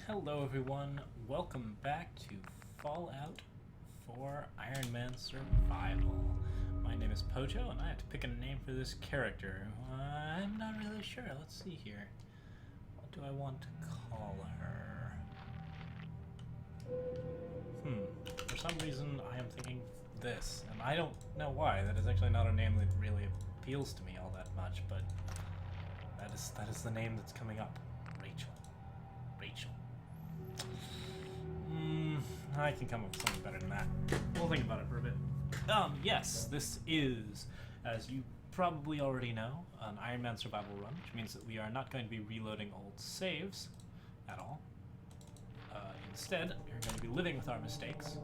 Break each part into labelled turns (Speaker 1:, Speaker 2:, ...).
Speaker 1: Hello everyone, welcome back to Fallout 4 Ironman Survival. My name is Pojo and I have to pick a name for this character. I'm not really sure, let's see here. What do I want to call her? For some reason I am thinking this, and I don't know why. That is actually not a name that really appeals to me all that much, but that is the name that's coming up. Rachel. I can come up with something better than that. We'll think about it for a bit. Yes, this is, as you probably already know, an Ironman survival run, which means that we are not going to be reloading old saves at all. Instead, we're going to be living with our mistakes,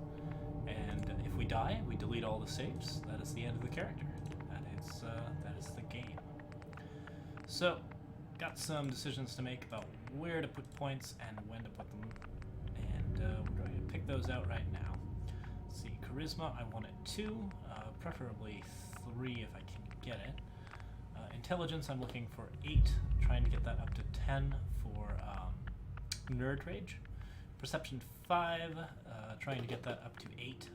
Speaker 1: and if we die, we delete all the saves. That is the end of the character. That is the game. So, got some decisions to make about where to put points and when to put them, and we're going to pick those out right now. Let's see, Charisma, I want it 2, preferably 3 if I can get it. Intelligence, I'm looking for 8, trying to get that up to 10 for Nerd Rage. Perception 5, trying to get that up to 8.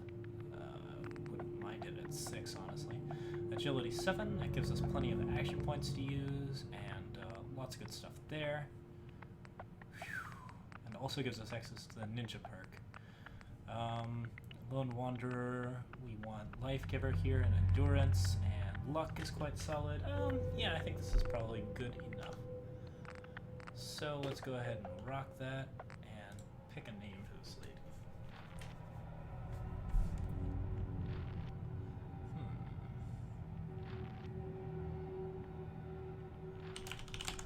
Speaker 1: Wouldn't mind it at 6, honestly. Agility 7, that gives us plenty of action points to use, and lots of good stuff there. And also gives us access to the Ninja perk. Lone Wanderer, we want Life Giver here, and Endurance, and Luck is quite solid. Yeah, I think this is probably good enough. So let's go ahead and rock that, and pick a name for this lady.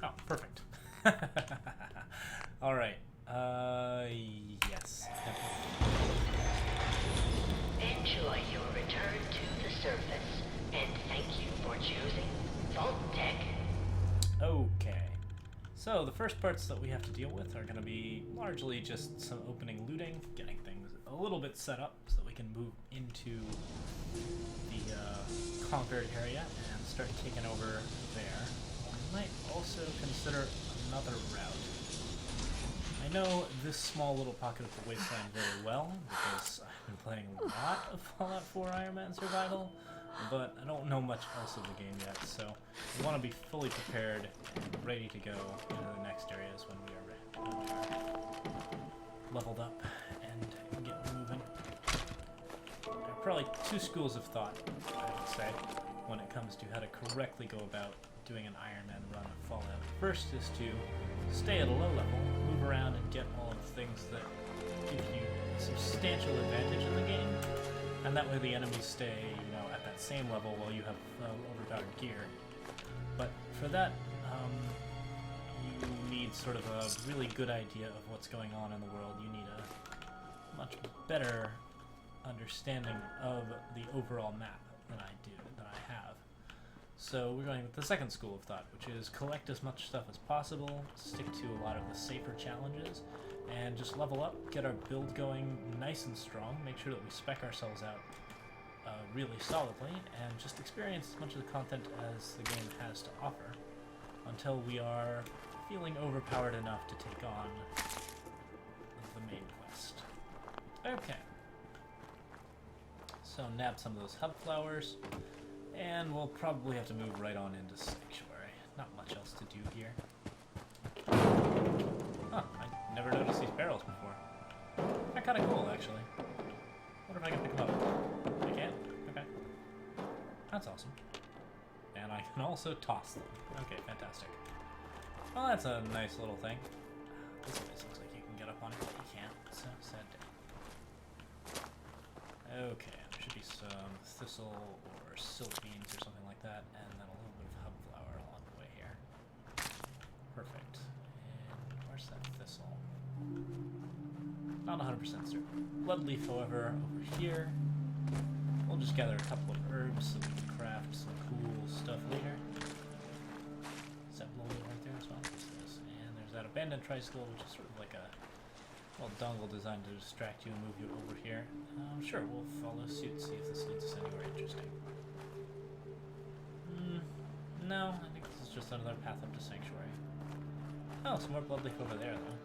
Speaker 1: Oh, perfect. All right. Yes.
Speaker 2: Enjoy your return to the surface, and thank you for choosing Vault Tech.
Speaker 1: Okay. So the first parts that we have to deal with are going to be largely just some opening looting, getting things a little bit set up so that we can move into the conquered area and start taking over there. We might also consider another route. I know this small little pocket of the wasteland very well because I've been playing a lot of Fallout 4 Ironman Survival, but I don't know much else of the game yet, so we want to be fully prepared and ready to go into the next areas when we are leveled up and get moving. There are probably two schools of thought, I would say, when it comes to how to correctly go about doing an Ironman run of Fallout. First is to stay at a low level, move around and get all of the things that give you a substantial advantage in the game, and that way the enemies stay, at that same level while you have overpowered gear. But for that, you need sort of a really good idea of what's going on in the world. You need a much better understanding of the overall map than I have. So we're going with the second school of thought, which is collect as much stuff as possible, stick to a lot of the safer challenges, and just level up, get our build going nice and strong, make sure that we spec ourselves out really solidly, and just experience as much of the content as the game has to offer until we are feeling overpowered enough to take on the main quest. Okay. So nab some of those hub flowers. And we'll probably have to move right on into Sanctuary. Not much else to do here. Huh, I never noticed these barrels before. They're kind of cool, actually. Wonder if I can pick them up. I can? Okay. That's awesome. And I can also toss them. Okay, fantastic. Well, that's a nice little thing. This place looks like you can get up on it, but you can't. So sad day. Okay, there should be some thistle or silk beans or something like that, and then a little bit of hub flower along the way here. Perfect. And where's that thistle? Not 100% certain. Bloodleaf, however, over here. We'll just gather a couple of herbs so we can craft some cool stuff later. Is that blowing right there as well? Yes, it is. And there's that abandoned tricycle, which is sort of like a little dongle designed to distract you and move you over here. Sure, we'll follow suit, see if this leads us anywhere interesting. No, I think this is just another path up to Sanctuary. Oh, some more bloodleaf over there, though.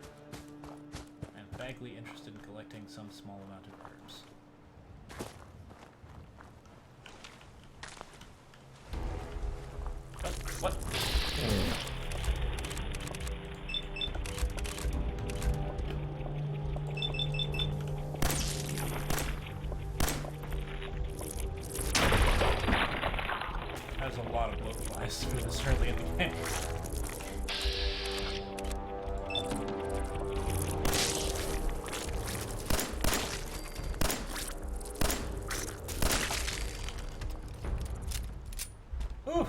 Speaker 1: vaguely interested in collecting some small amount of herbs. What? There's a lot of blowflies through this early in the game. Oof!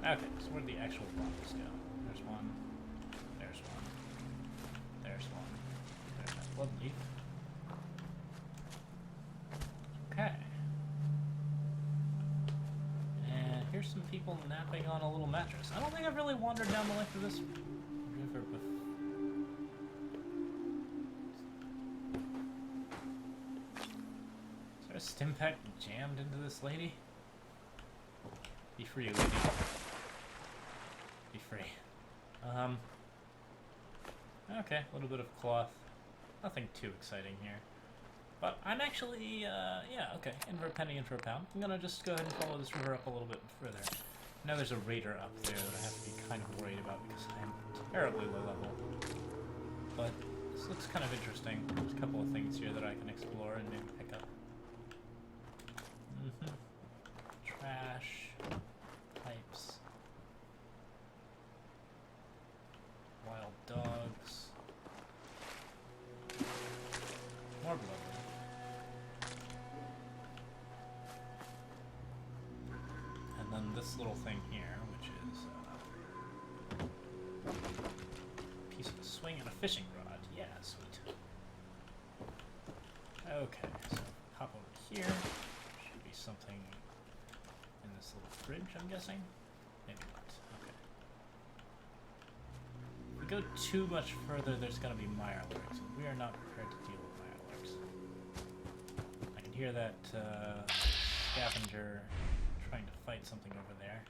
Speaker 1: Okay, so where do the actual blocks go? There's one. There's one. There's one. There's that blood leaf. Okay. And here's some people napping on a little mattress. I don't think I've really wandered down the length of this river before. Is there a stim pack jammed into this lady? Be free, lady. Be free. Okay, a little bit of cloth. Nothing too exciting here. But I'm actually, yeah, okay, in for a penny, in for a pound. I'm gonna just go ahead and follow this river up a little bit further. Now there's a raider up there that I have to be kind of worried about because I'm terribly low level. But this looks kind of interesting. There's a couple of things here that I can explore and maybe pick up. Trash. Pipes. Wild dogs. More blood. And then this little thing here, which is a piece of a swing and a fishing rod. Yeah, sweet. Okay, so hop over here. Should be something in this little fridge, I'm guessing. Maybe not. Okay. If we go too much further, there's going to be mirelurks, and we are not prepared to deal with mirelurks. I can hear that scavenger trying to fight something over there.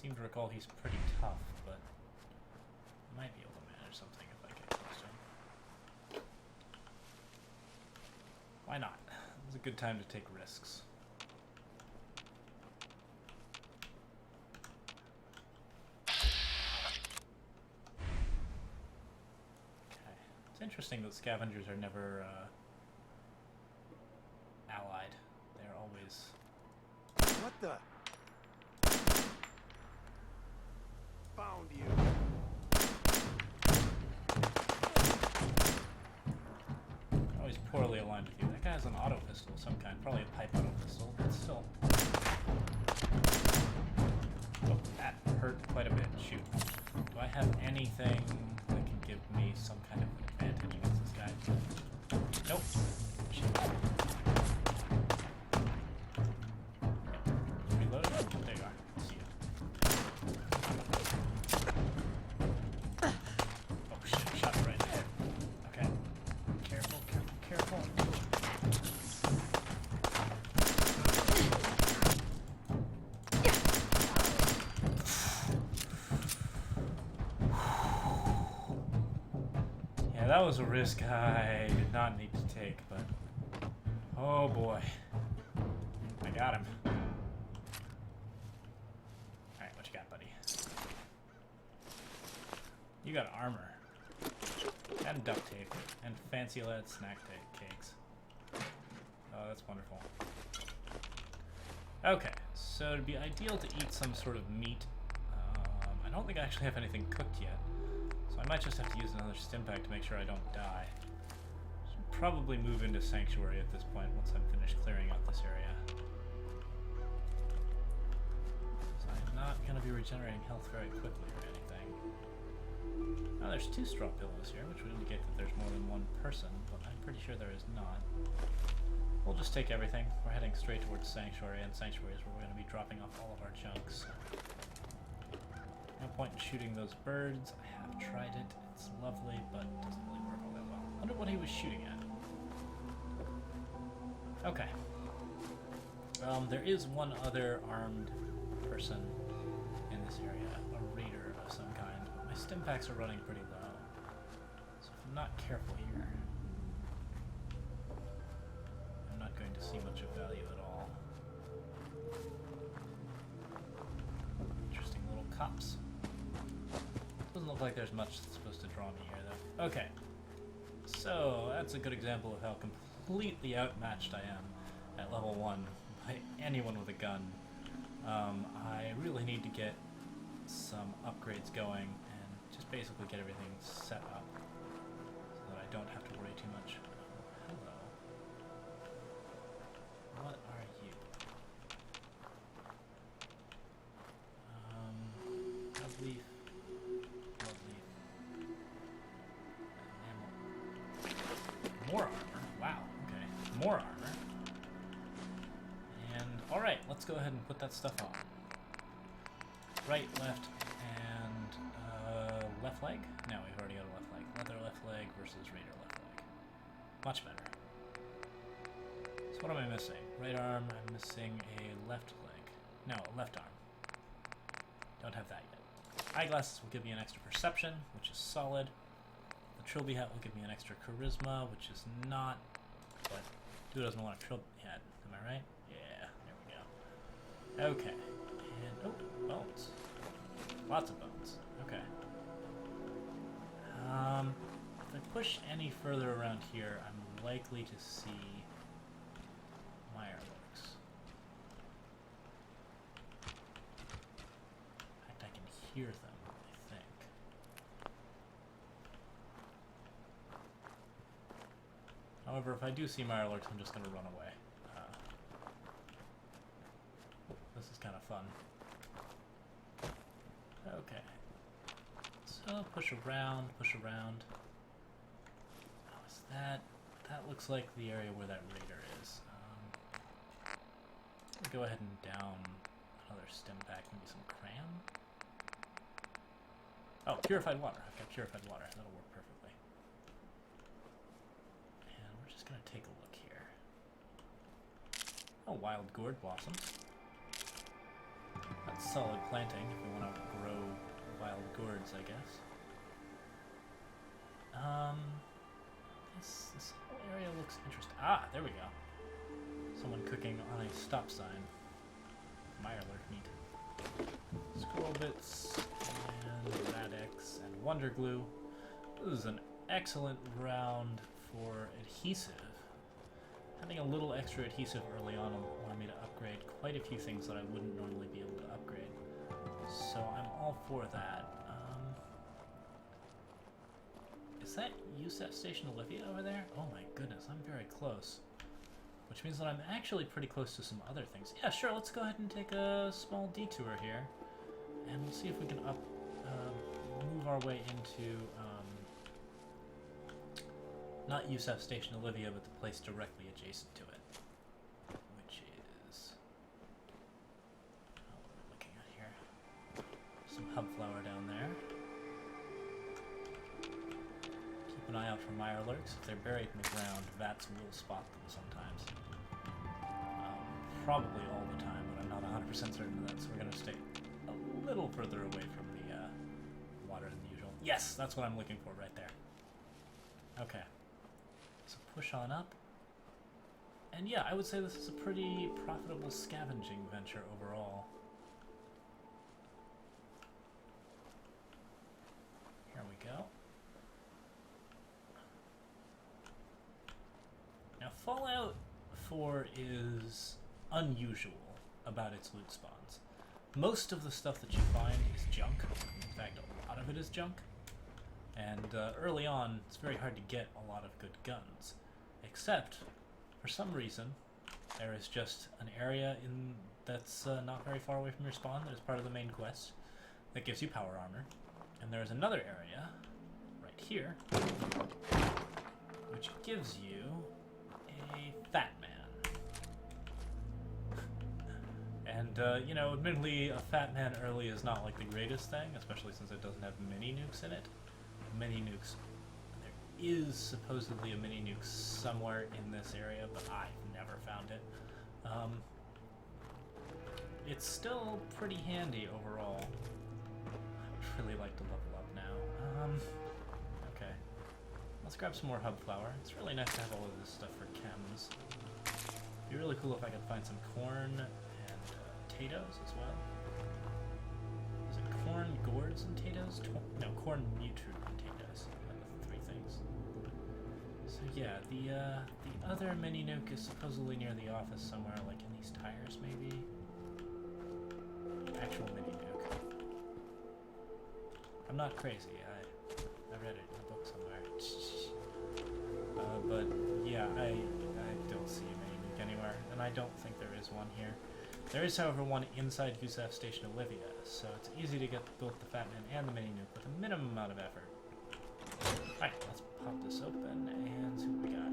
Speaker 1: Seem to recall he's pretty tough, but I might be able to manage something if I get close to him. Why not? It's a good time to take risks. Okay. It's interesting that scavengers are never allied. They're always...
Speaker 3: What the? Found you.
Speaker 1: Always poorly aligned with you. That guy has an auto pistol of some kind. Probably a pipe auto pistol, but still. Oh, that hurt quite a bit. Shoot. Do I have anything that can give me some kind of advantage against this guy? Nope. Shit. Reload. There you are. See ya. Oh shit, shot right there. Okay. Careful, careful, careful. Yeah, that was a risk I did not need to take, but oh boy. I got him. Alright, what you got, buddy? You got armor. And duct tape. And fancy lead snack cakes. Oh, that's wonderful. Okay, so it'd be ideal to eat some sort of meat. I don't think I actually have anything cooked yet. So I might just have to use another stim pack to make sure I don't die. Should probably move into Sanctuary at this point once I'm finished clearing out this area. So I'm not going to be regenerating health very quickly or anything. Now there's 2 straw pillows here, which would indicate that there's more than one person, but I'm pretty sure there is not. We'll just take everything. We're heading straight towards Sanctuary, and Sanctuary is where we're going to be dropping off all of our chunks. No point in shooting those birds. I have tried it. It's lovely, but it doesn't really work all that well. I wonder what he was shooting at. Okay. There is one other armed person in this area, a raider of some kind. But my stim packs are running pretty low. So if I'm not careful here, I'm not going to see much of value at all. Interesting little cops. Doesn't look like there's much that's supposed to draw me here, though. Okay. So, that's a good example of how completely outmatched I am at level 1 by anyone with a gun. I really need to get some upgrades going and just basically get everything set up so that I don't have to worry too much. Hello. What are you? Lovely. More armor. Wow, okay. More armor. And, alright, let's go ahead and put that stuff on. Right, left, and, left leg? No, we've already got a left leg. Leather left leg versus raider left leg. Much better. So what am I missing? Right arm, I'm missing a left leg. No, a left arm. Don't have that yet. Eyeglasses will give me an extra perception, which is solid. The trilby hat will give me an extra charisma, which is not, but who doesn't want a trilby hat? Am I right? Yeah, there we go. Okay, and, oh, bones. Lots of bones. Okay. If I push any further around here, I'm likely to see Mirelurks. In fact, I can hear them. However, if I do see Mirelurks, I'm just going to run away. This is kind of fun. Okay. So, push around, push around. Oh, is that... That looks like the area where that raider is. Go ahead and down another stim pack, maybe some crayon. Oh, purified water. I've got purified water. That'll work perfectly. Just gonna take a look here. Oh, wild gourd blossoms. That's solid planting if we want to grow wild gourds, I guess. This whole area looks interesting. Ah, there we go. Someone cooking on a stop sign. Mirelurk meat. Squirrel bits and radix and wonder glue. This is an excellent round for adhesive. Having a little extra adhesive early on will allow me to upgrade quite a few things that I wouldn't normally be able to upgrade. So I'm all for that. Is that USEF Station Olivia over there? Oh my goodness, I'm very close. Which means that I'm actually pretty close to some other things. Yeah, sure, let's go ahead and take a small detour here. And we'll see if we can move our way into... not USEF Station Olivia, but the place directly adjacent to it, which is... Oh, what am I looking at here? Some hub flower down there. Keep an eye out for Mirelurks. If they're buried in the ground, Vats will spot them sometimes. Probably all the time, but I'm not 100% certain of that, so we're going to stay a little further away from the water than usual. Yes, that's what I'm looking for right there. Okay. So push on up. And yeah, I would say this is a pretty profitable scavenging venture overall. Here we go. Now Fallout 4 is unusual about its loot spawns. Most of the stuff that you find is junk. In fact, a lot of it is junk. And early on, it's very hard to get a lot of good guns. Except, for some reason, there is just an area that's not very far away from your spawn that is part of the main quest that gives you power armor. And there's another area, right here, which gives you a fat man. And, you know, admittedly, a fat man early is not like the greatest thing, especially since it doesn't have mini nukes in it. Mini nukes. There is supposedly a mini nuke somewhere in this area, but I've never found it. it's still pretty handy overall. I would really like to level up now. Okay. Let's grab some more hub flour. It's really nice to have all of this stuff for chems. It'd be really cool if I could find some corn and potatoes as well. Is it corn, gourds, and potatoes? No, corn, nutrient, and potatoes. The three things. So yeah, the other mini nuke is supposedly near the office somewhere, like in these tires maybe. Actual mini nuke. I'm not crazy. I read it in a book somewhere. But yeah, I don't see a mini nuke anywhere, and I don't think there is one here. There is, however, one inside Gusev Station Olivia, so it's easy to get both the Fat Man and the mini nuke with a minimum amount of effort. Alright, let's pop this open and see what we got.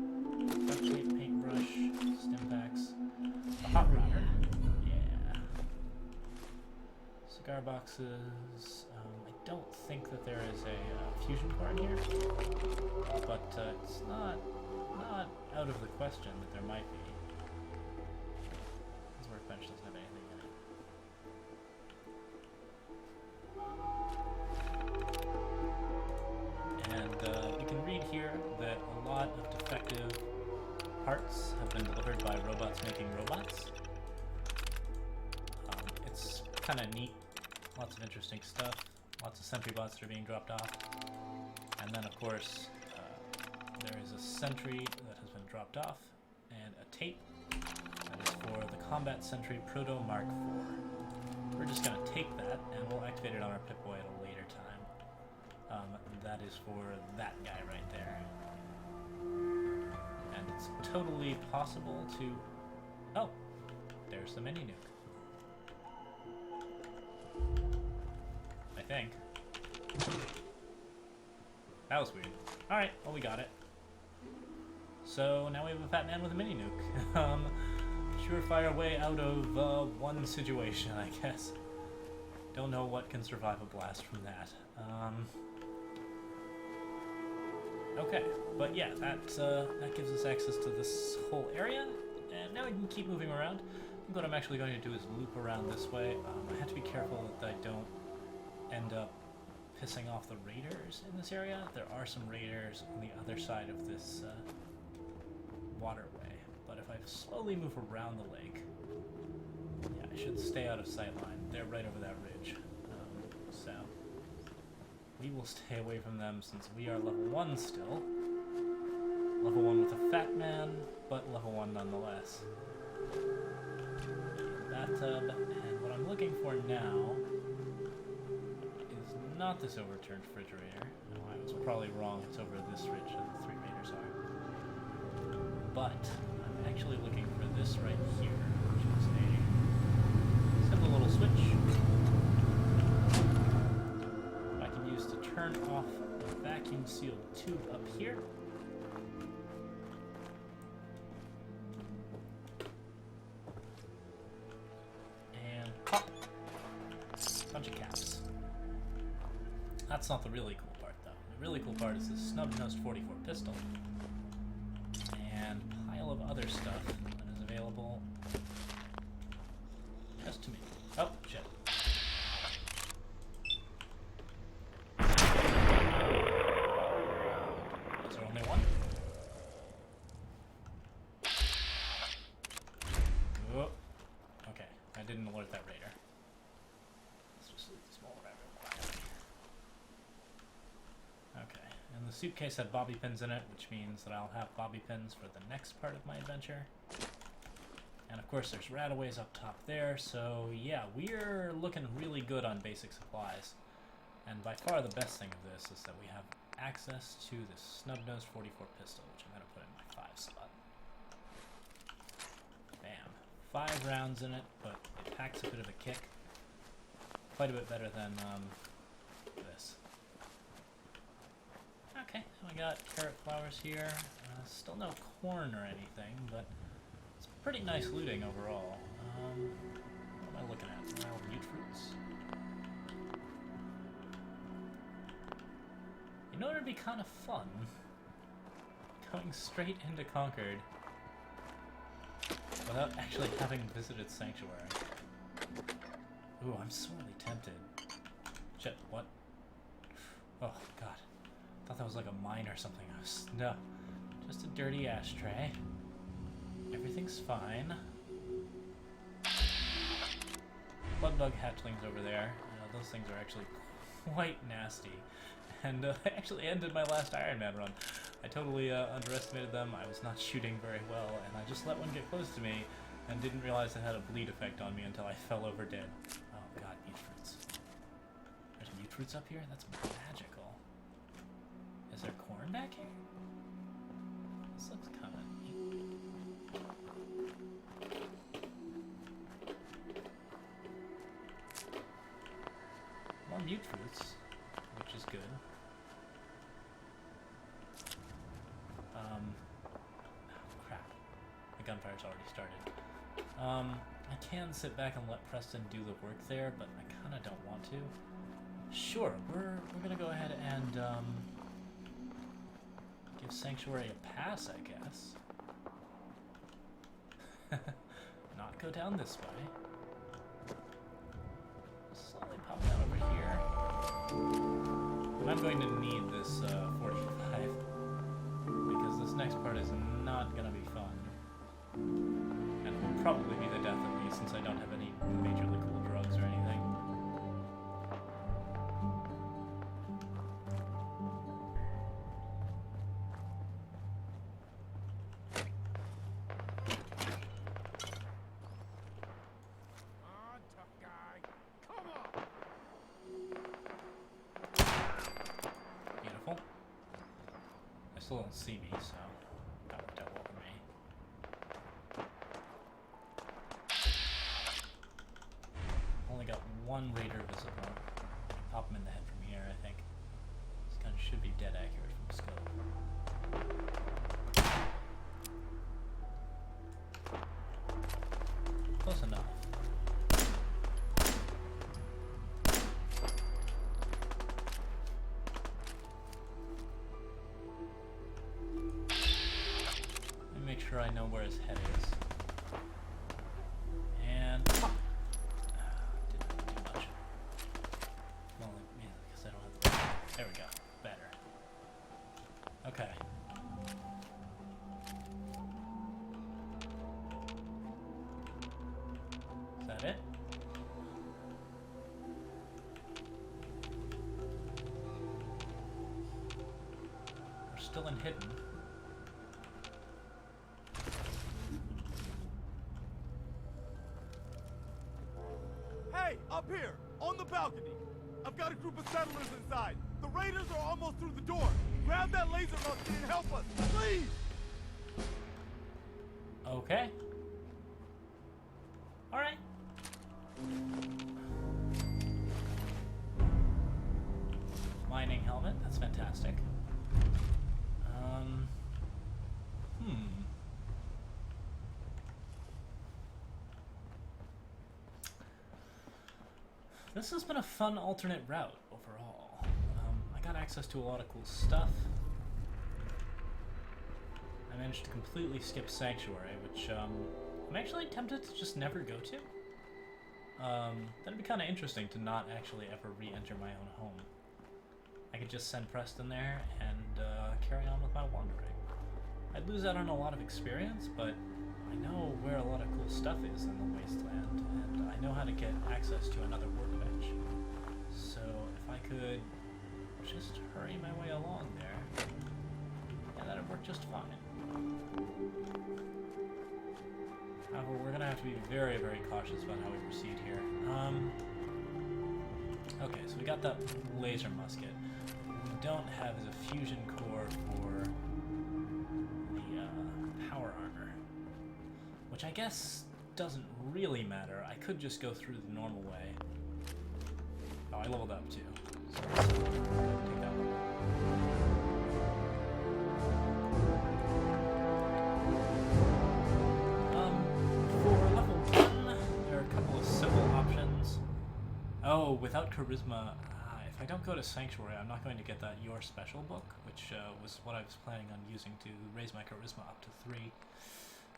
Speaker 1: Duct tape, paintbrush, stim packs, a hot router, yeah. Cigar boxes. I don't think that there is a fusion core in here, but it's not out of the question that there might be. This workbench doesn't have anything in it. And you can read here that a lot of defective parts have been delivered by robots making robots. It's kind of neat. Lots of interesting stuff. Lots of sentry bots that are being dropped off. And then, of course, there is a sentry that has been dropped off, and a tape that is for the Combat Sentry Proto Mark IV. We're just going to take that, and we'll activate it on our Pip-Boy at a later time. That is for that guy right there. And it's totally possible to... Oh! There's the mini nuke. I think. That was weird. Alright, well we got it. So now we have a Fat Man with a mini nuke. Surefire way out of one situation, I guess. Don't know what can survive a blast from that. Okay, but yeah, that gives us access to this whole area, and now we can keep moving around. I think what I'm actually going to do is loop around this way. I have to be careful that I don't end up pissing off the raiders in this area. There are some raiders on the other side of this waterway, but if I slowly move around the lake, yeah, I should stay out of sight line. They're right over that ridge, so we will stay away from them since we are level 1 still. Level 1 with a Fat Man, but level 1 nonetheless. Bathtub, and what I'm looking for now is not this overturned refrigerator. No, I was probably wrong. It's over this ridge that the 3 raiders are. But I'm actually looking for this right here, which is a simple little switch I can use to turn off the vacuum sealed tube up here. And pop! Bunch of caps. That's not the really cool part, though. The really cool part is this snub-nosed 44 pistol and a pile of other stuff that is available just to me. Oh, shit. Is there only one? Oh, okay. I didn't alert that raider. Let's just leave the small rabbit quietly. Okay, and the suitcase had bobby pins in it, which means that I'll have bobby pins for the next part of my adventure. And of course there's rataways up top there, so yeah, we're looking really good on basic supplies. And by far the best thing of this is that we have access to this snub-nosed 44 pistol, which I'm going to put in my 5 slot. Bam. 5 rounds in it, but it packs a bit of a kick. Quite a bit better than this. Okay, we got carrot flowers here. Still no corn or anything, but it's pretty nice looting overall. What am I looking at? Wild mute fruits. You know, it'd be kind of fun going straight into Concord without actually having visited Sanctuary. Ooh, I'm sorely tempted. Shit, what? Oh, God. Thought that was like a mine or something. No. Just a dirty ashtray. Everything's fine. Bloodbug hatchlings over there. Those things are actually quite nasty. And I actually ended my last Ironman run. I totally underestimated them. I was not shooting very well, and I just let one get close to me and didn't realize it had a bleed effect on me until I fell over dead. Oh god, mute fruits. There's mute fruits up here? That's magical. Is there corn back here? This looks kind of neat. More mute fruits, which is good. Oh, crap. The gunfire's already started. I can sit back and let Preston do the work there, but I kind of don't want to. Sure, we're gonna go ahead and give Sanctuary a pass, I guess. Not go down this way. Slowly pop down over here. And I'm going to need this 45 because this next part is not gonna be fun. And will probably be the death of me since I don't have any majorly cool drugs or anything.
Speaker 3: Tough guy. Come on.
Speaker 1: Beautiful. They still don't see me, so that worked out well for me. Only got one raider visible. Pop him in the head from here, I think. This gun should be dead accurate from scope. Close enough. Let me make sure I know where his head is. And pop! Didn't do much. Well, yeah, because I don't have the... There we go. Better. Okay. Is that it? We're still in hidden.
Speaker 3: Hey, up here, on the balcony. I've got a group of settlers inside. The raiders are almost through the door. Grab that laser musket and help us, please!
Speaker 1: Okay. Alright. Mining helmet, that's fantastic. This has been a fun alternate route overall. I got access to a lot of cool stuff. I managed to completely skip Sanctuary, which I'm actually tempted to just never go to. That'd be kind of interesting to not actually ever re-enter my own home. I could just send Preston there and carry on with my wandering. I'd lose out on a lot of experience, but I know where a lot of cool stuff is in the wasteland, and I know how to get access to another workbench. So if I could just hurry my way along there, yeah, that'd work just fine. However, we're gonna have to be very, very cautious about how we proceed here. Okay, so we got that laser musket. What we don't have is a fusion core for the power armor, which I guess doesn't really matter. I could just go through the normal way. Oh, I leveled up too. So let's take that one. For level 1, there are a couple of simple options. Oh, without charisma, if I don't go to Sanctuary, I'm not going to get that Your Special book, which was what I was planning on using to raise my charisma up to 3.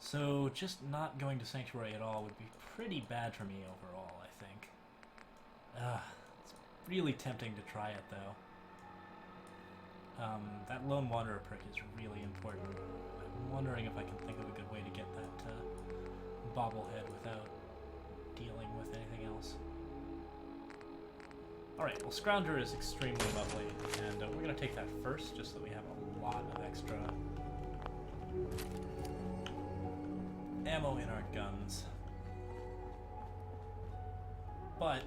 Speaker 1: So just not going to Sanctuary at all would be pretty bad for me overall, I It's really tempting to try it, though. That Lone Wanderer perk is really important. I'm wondering if I can think of a good way to get that bobblehead without dealing with anything else. Alright, well, Scrounger is extremely lovely, and we're going to take that first, just so we have a lot of extra ammo in our guns. But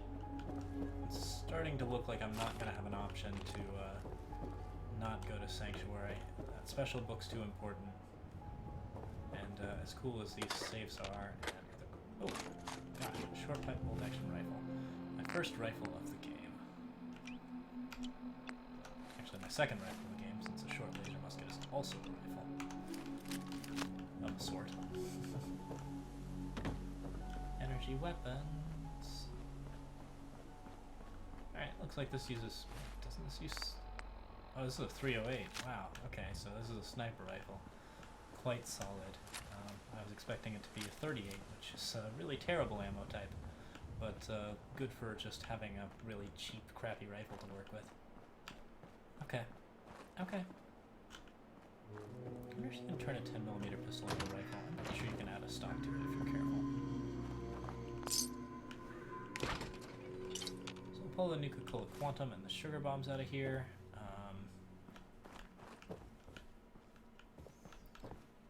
Speaker 1: it's starting to look like I'm not going to have an option to not go to Sanctuary. That special book's too important. And as cool as these safes are, and oh gosh, short pipe bolt action rifle. My first rifle of the game. Actually, my second rifle of the game, since a short laser musket is also a rifle. Of a sort. Energy weapons. Alright, looks like this uses... Doesn't this use... Oh, this is a 308. Wow, okay, so this is a sniper rifle. Quite solid. I was expecting it to be a 38, which is a really terrible ammo type, but good for just having a really cheap, crappy rifle to work with. Okay. Okay. I wonder if you can turn a 10mm pistol into a rifle. I'm pretty sure you can add a stock to it if you're careful. So we'll pull the Nuka-Cola Quantum and the sugar bombs out of here.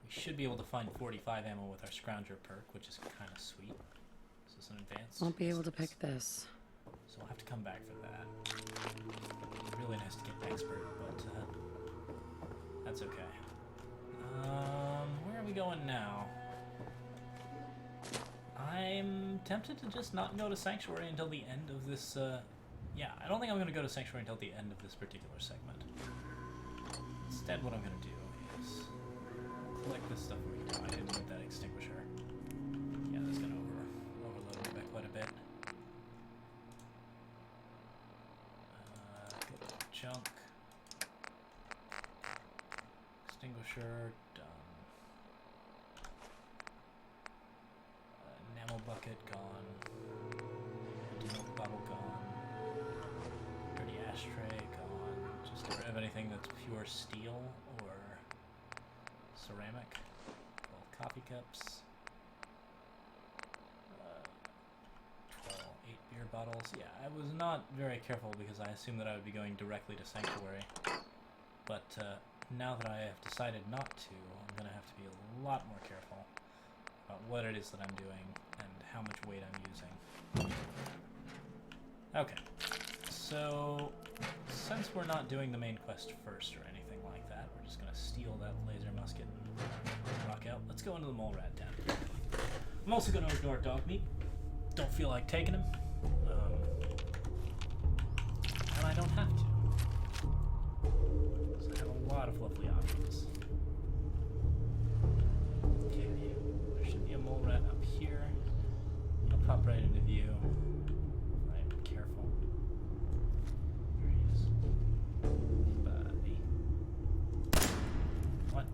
Speaker 1: We should be able to find 45 ammo with our Scrounger perk, which is kind of sweet. This is an advanced.
Speaker 4: Won't be able to pick this.
Speaker 1: So we'll have to come back for that. Really nice to get expert, but that's okay. Where are we going now? I'm tempted to just not go to Sanctuary until the end of this, yeah, I don't think I'm going to go to Sanctuary until the end of this particular segment. Instead, what I'm going to do is collect this stuff over here. I didn't need that extinguisher. Yeah, that's going to overload me by quite a bit. Good junk. Extinguisher, done. Enamel bucket, gone. Milk bottle, gone. Dirty ashtray, gone. Just get rid of anything that's pure steel or ceramic. 12 coffee cups. 12, 8 beer bottles. Yeah, I was not very careful because I assumed that I would be going directly to Sanctuary. But now that I have decided not to, I'm going to have to be a lot more careful about what it is that I'm doing and how much weight I'm using. Okay, so since we're not doing the main quest first or anything like that, we're just going to steal that laser musket and rock out. Let's go into the mole rat den. I'm also going to ignore dog meat. Don't feel like taking him. And I don't have to. So I have a lot of lovely options. Okay, there should be a mole rat up here. He'll pop right into view. I'm careful. There he is. Buddy. What?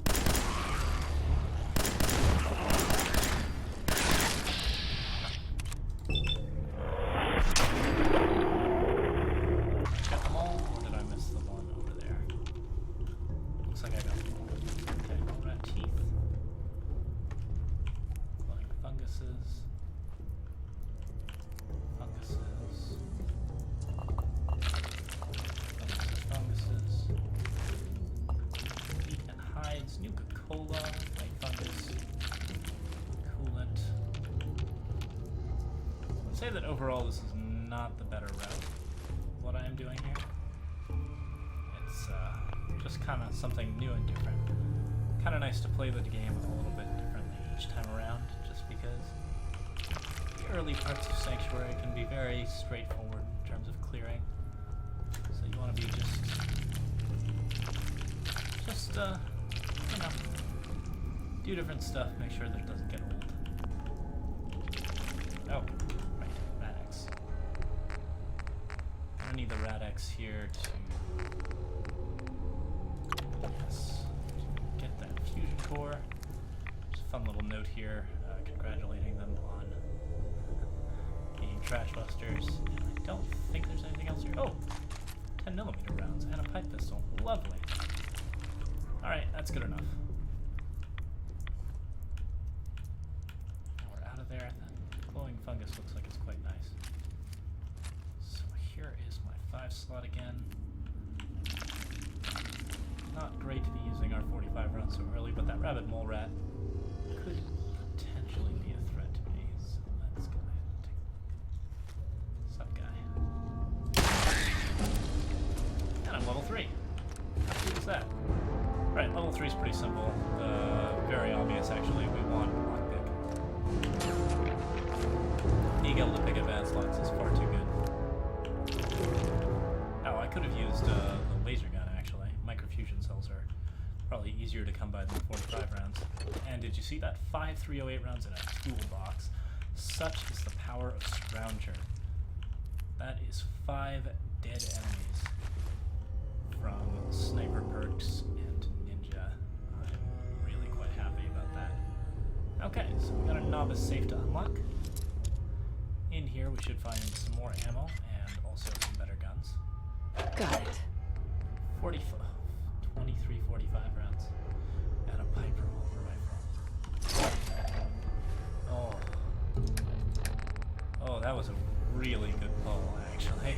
Speaker 1: Got them all, or did I miss the one over there? Looks like I got them all. Okay, mole rat teeth. Glowing funguses. Funguses. Meat and hides, Nuka-Cola, white fungus, coolant. I would say that overall this is not the better route, what I am doing here. It's just kind of something new and different. Kind of nice to play the game a little bit differently each time around, just because the early parts of Sanctuary can be very straightforward in terms of clearing. So you want to be just you know, do different stuff, make sure that it doesn't get old. Oh, right, Rad-X. I'm gonna need the Rad-X here to, yes, get that fusion core. Just a fun little note here, congratulating them on being Trash Busters, and I don't think there's anything else here. Oh, 10mm rounds and a pipe pistol. Lovely. Alright, that's good enough. Now we're out of there. That glowing fungus looks like it's quite nice. So here is my 5 slot again. Not great to be using our 45 rounds so early, but that rabbit mole rat could potentially be a threat to me. So let's go ahead and take... Sup, guy? And I'm level 3. How cool is that? Right, level 3 is pretty simple. Very obvious, actually. We want lockpick. Being able to pick advanced locks is far too good. Oh, I could have used the laser gun, actually. Microfusion cells are probably easier to come by than 45 rounds. And did you see that? 5 308 rounds in a toolbox. Such is the power of Scrounger. That is 5 dead enemies from sniper perks and ninja. I'm really quite happy about that. Okay, so we got a novice safe to unlock. In here we should find some more ammo and also some better guns.
Speaker 4: Got it.
Speaker 1: 23 45 rounds and a pipe revolver rifle. Oh, that was a really good pull, actually.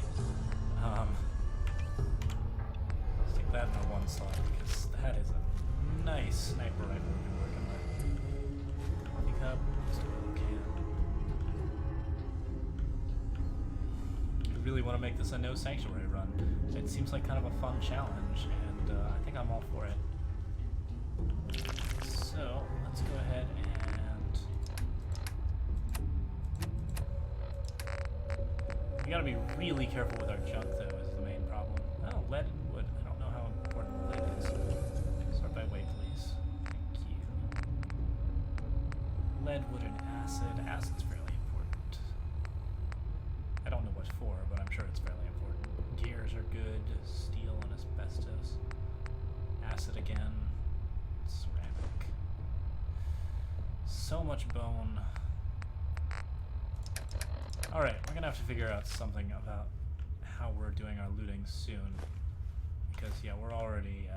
Speaker 1: Stick that in a 1 slot because that is a nice sniper rifle we've been working with. Coffee cup, just a little can. I really want to make this a no sanctuary run. It seems like kind of a fun challenge, and I think I'm all for it. So let's go ahead and we gotta be really careful with our junk, though, is the main problem. Oh, lead and wood. I don't know how important lead is. Start by weight, please. Thank you. Lead, wood, and acid. Acid's fairly important. I don't know what for, but I'm sure it's fairly important. Gears are good. Steel and asbestos. Acid again. Ceramic. So much bone. Alright, we're gonna have to figure out something about how we're doing our looting soon. Because, yeah, we're already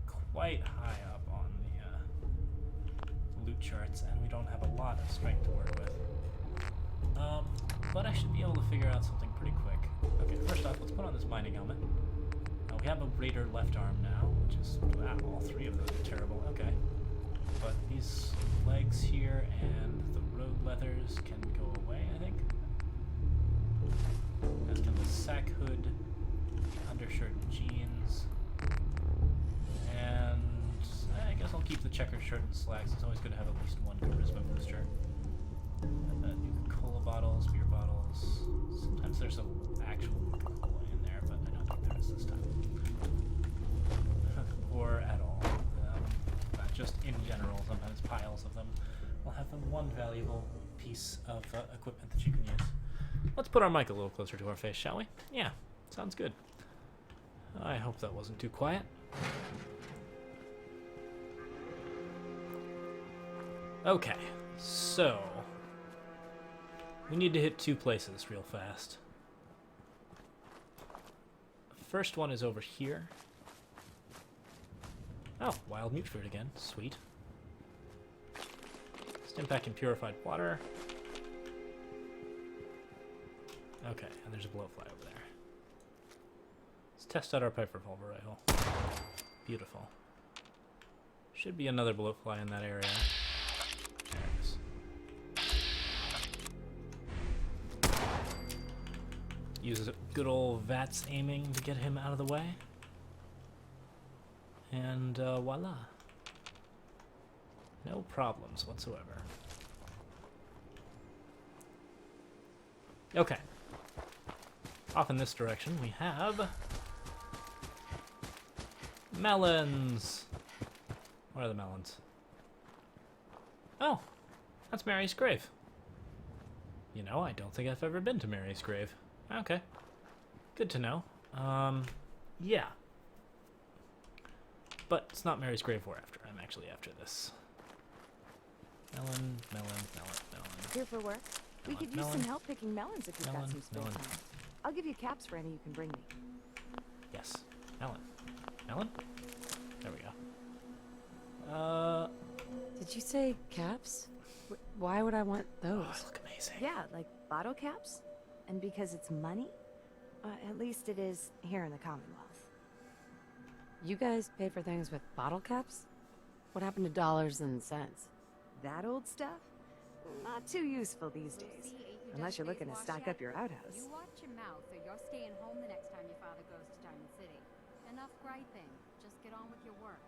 Speaker 1: quite high up on the loot charts, and we don't have a lot of strength to work with. But I should be able to figure out something pretty quick. Okay, first off, let's put on this mining helmet. We have a Raider left arm now, which is, wow, all 3 of those are terrible. Okay. But these legs here and the road leathers can go away, I think. As can the sack hood, the undershirt and jeans. And I guess I'll keep the checkered shirt and slacks. It's always good to have at least 1 charisma booster. And then Coca-Cola bottles, beer bottles. Sometimes there's some actual Coca-Cola in there, but I don't think there is this time. Or at all. Just in general, sometimes piles of them will have them 1 valuable piece of equipment that you can use. Let's put our mic a little closer to our face, shall we? Yeah, sounds good. I hope that wasn't too quiet. Okay, so we need to hit 2 places real fast. The first one is over here. Oh, wild mute fruit again. Sweet. Stimpak and purified water. Okay, and there's a blowfly over there. Let's test out our pipe revolver rifle. Beautiful. Should be another blowfly in that area. There it is. Use a good old VATS aiming to get him out of the way. And voila. No problems whatsoever. Okay. Off in this direction we have melons. What are the melons? Oh, that's Mary's grave. You know, I don't think I've ever been to Mary's grave. Okay. Good to know. Yeah. But it's not Mary's grave we're after. I'm actually after this. Melon.
Speaker 4: Here for work? We could use some help picking melons if you've got some spare time. I'll give you caps for any you can bring me.
Speaker 1: Yes. Ellen. Ellen? There we go.
Speaker 5: Did you say caps? Why would I want those?
Speaker 1: Oh, they look amazing.
Speaker 4: Yeah, like bottle caps. And because it's money, at least it is here in the Commonwealth.
Speaker 5: You guys pay for things with bottle caps? What happened to dollars and cents?
Speaker 4: That old stuff? Not too useful these days. Unless you're looking to stock up your outhouse.
Speaker 6: You watch your mouth, or you're staying home the next time your father goes to Diamond City. Enough griping. Just get on with your work.